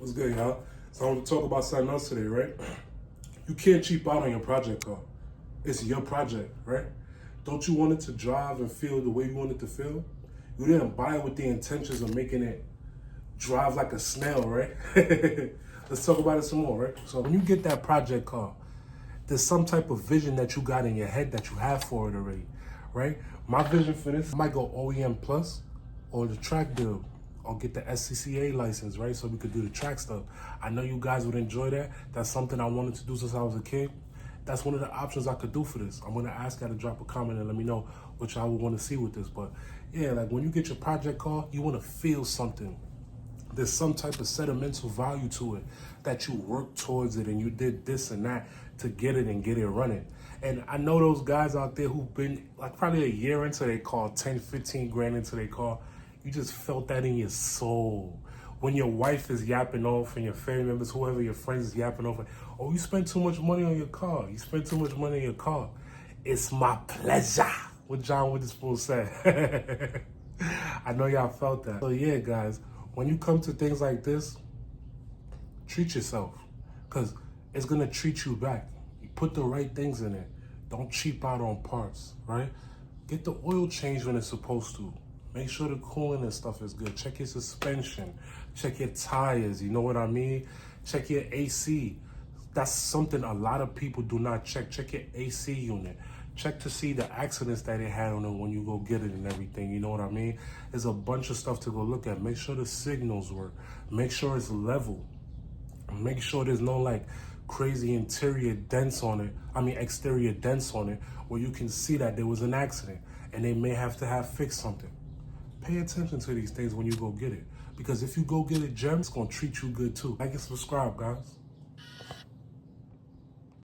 What's good, y'all? So I want to talk about something else today, right? You can't cheap out on your project car. It's your project, right? Don't you want it to drive and feel the way you want it to feel? You didn't buy it with the intentions of making it drive like a snail, right? Let's talk about it some more, right? So when you get that project car, there's some type of vision that you got in your head that you have for it already, right? My vision for this, I might go OEM plus or the track build or get the SCCA license, right? So we could do the track stuff. I know you guys would enjoy that. That's something I wanted to do since I was a kid. That's one of the options I could do for this. I'm gonna ask y'all to drop a comment and let me know what y'all would want to see with this. But yeah, like when you get your project car, you want to feel something. There's some type of sentimental value to it that you worked towards it and you did this and that to get it and get it running. And I know those guys out there who've been like probably a year into their car, 10, 15 grand into their car, you just felt that in your soul. When your wife is yapping off and your family members, whoever your friends is yapping off, oh, you spent too much money on your car. You spent too much money on your car. It's my pleasure, what John Witherspoon said. I know y'all felt that. So yeah, guys, when you come to things like this, treat yourself because it's going to treat you back. You put the right things in it. Don't cheap out on parts, right? Get the oil changed when it's supposed to. Make sure the cooling and stuff is good. Check your suspension. Check your tires, you know what I mean? Check your AC. That's something a lot of people do not check. Check your AC unit. Check to see the accidents that it had on it when you go get it and everything, you know what I mean? There's a bunch of stuff to go look at. Make sure the signals work. Make sure it's level. Make sure there's no like crazy exterior dents on it where you can see that there was an accident and they may have to have fixed something. Pay attention to these things when you go get it. Because if you go get it, Gem, it's going to treat you good too. Like and subscribe, guys.